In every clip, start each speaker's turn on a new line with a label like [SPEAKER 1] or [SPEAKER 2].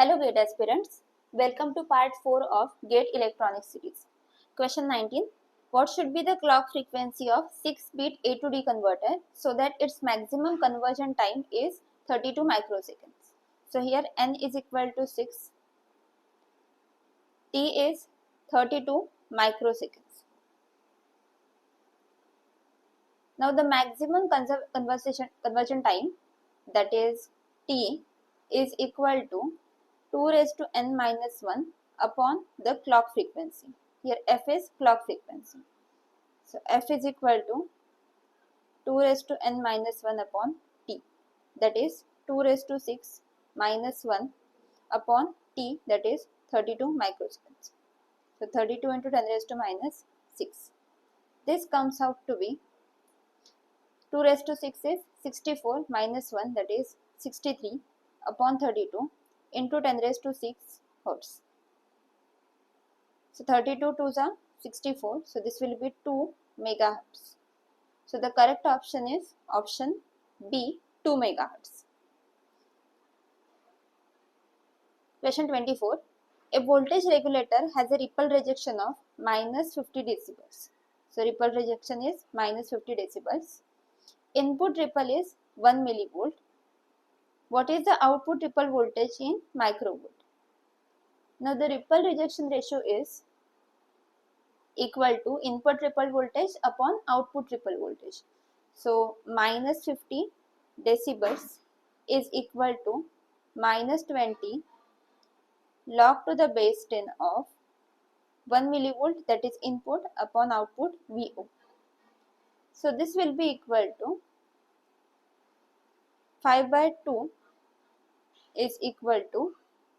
[SPEAKER 1] Hello GATE aspirants, welcome to part 4 of GATE Electronics series. Question 19. What should be the clock frequency of 6-bit A to D converter so that its maximum conversion time is 32 microseconds? So here N is equal to 6, T is 32 microseconds. Now the maximum conversion time, that is T, is equal to 2 raised to n minus 1 upon the clock frequency. Here f is clock frequency. So f is equal to 2 raised to n minus 1 upon t, that is 2 raised to 6 minus 1 upon t, that is 32 microseconds. So 32 into 10 raised to minus 6. This comes out to be 2 raised to 6 is 64 minus 1, that is 63 upon 32 into 10 raised to 6 hertz. So 32 2s are 64. So this will be 2 megahertz. So the correct option is option B, 2 megahertz. Question 24. A voltage regulator has a ripple rejection of minus 50 decibels. So ripple rejection is minus 50 decibels. Input ripple is 1 millivolt. What is the output ripple voltage in microvolt? Now the ripple rejection ratio is equal to input ripple voltage upon output ripple voltage. So minus 50 decibels is equal to minus 20 log to the base 10 of 1 millivolt, that is input, upon output VO. So this will be equal to 5 by 2 is equal to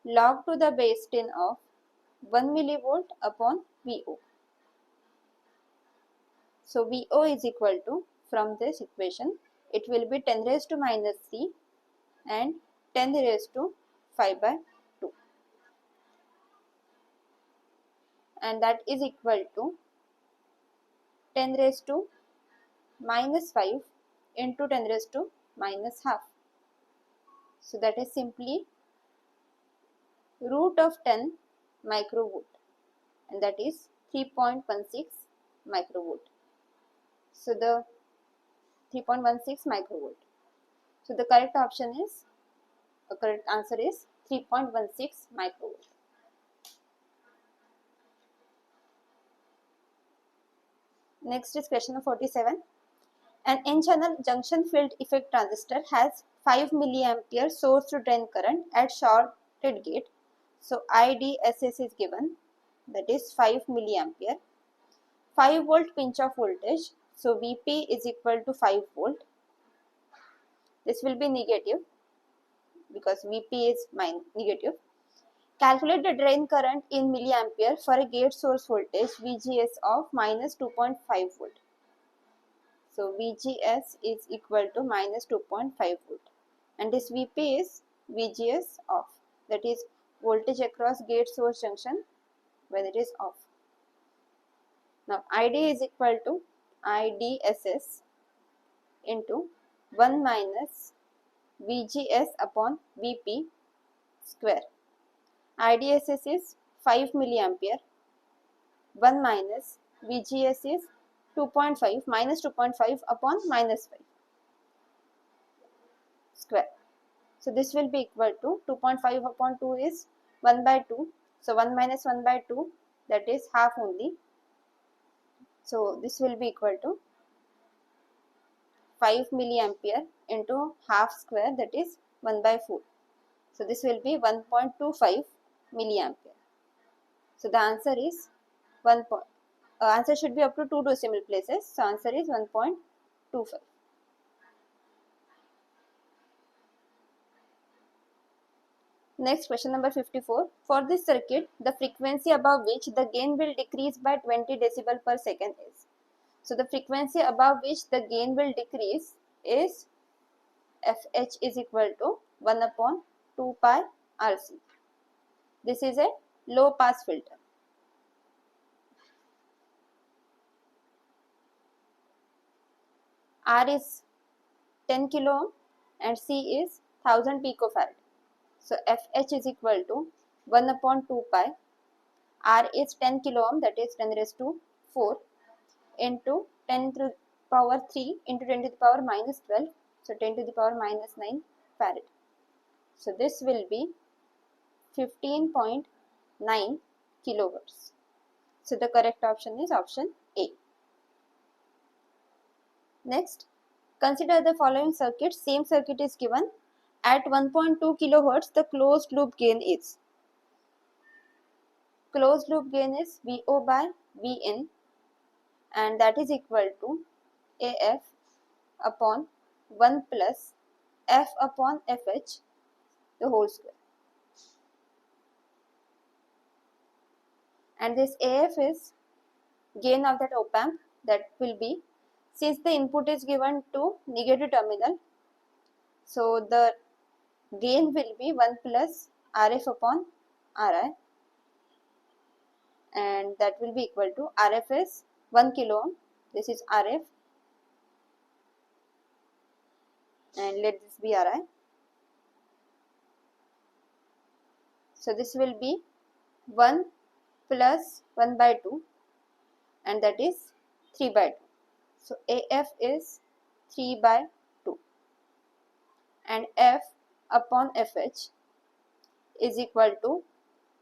[SPEAKER 1] log to the base 10 of 1 millivolt upon VO. So VO is equal to, from this equation, it will be 10 raised to minus 3 and 10 raised to 5 by 2. And that is equal to 10 raised to minus 5 into 10 raised to minus half. So that is simply root of 10 microvolt, and that is 3.16 microvolt. So the 3.16 microvolt. So the correct option is, the correct answer is 3.16 microvolt. Next is question number 47. An N-channel junction field effect transistor has 5 milliampere source to drain current at shorted gate. So IDSS is given, that is 5 milliampere. 5 volt pinch off voltage. So Vp is equal to 5 volt. This will be negative because Vp is negative. Calculate the drain current in milliampere for a gate source voltage VGS of minus 2.5 volt. So VGS is equal to minus 2.5 volt, and this Vp is VGS off, that is voltage across gate source junction when it is off. Now ID is equal to IDSS into 1 minus VGS upon Vp square. IDSS is 5 milliampere, 1 minus VGS is 2.5 minus 2.5 upon minus 5 square. So this will be equal to 2.5 upon 2 is 1 by 2. So 1 minus 1 by 2, that is half only. So this will be equal to 5 milliampere into half square, that is 1 by 4. So this will be 1.25 milliampere. So the answer is answer should be up to 2 decimal places. So answer is 1.25. Next, question number 54. For this circuit, the frequency above which the gain will decrease by 20 decibel per second is. So the frequency above which the gain will decrease is FH is equal to 1 upon 2 pi RC. This is a low pass filter. R is 10 kilo ohm and C is 1000 picofarad. So FH is equal to 1 upon 2 pi. R is 10 kilo ohm, that is 10 raised to 4 into 10 to the power 3 into 10 to the power minus 12. So 10 to the power minus 9 farad. So this will be 15.9 kilohertz. So the correct option is option A. Next, consider the following circuit. Same circuit is given. At 1.2 kilohertz, the closed loop gain is. Closed loop gain is VO by Vin, and that is equal to AF upon 1 plus F upon FH the whole square. And this AF is gain of that op amp, that will be, since the input is given to negative terminal, so the gain will be 1 plus RF upon RI, and that will be equal to RF is 1 kilo ohm, this is RF, and let this be RI. So this will be 1 plus 1 by 2, and that is 3 by 2. So AF is 3 by 2, and F upon FH is equal to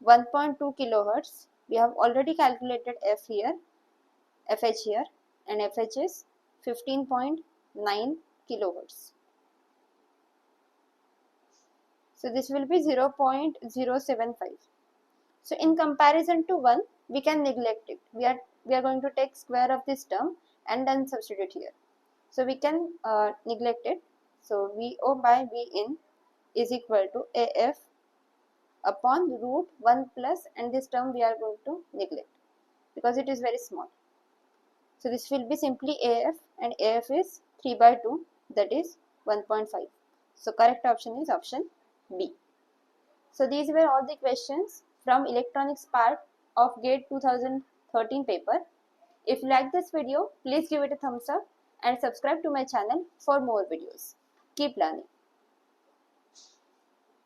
[SPEAKER 1] 1.2 kilohertz. We have already calculated F here, FH here, and FH is 15.9 kilohertz. So this will be 0.075. So in comparison to 1, we can neglect it. We are going to take square of this term and then substitute here. So we can neglect it. So VO by Vin is equal to AF upon root 1 plus, and this term we are going to neglect because it is very small. So this will be simply AF, and AF is 3 by 2, that is 1.5. So correct option is option B. So these were all the questions from electronics part of GATE 2013 paper. If you like this video, please give it a thumbs up and subscribe to my channel for more videos. Keep learning.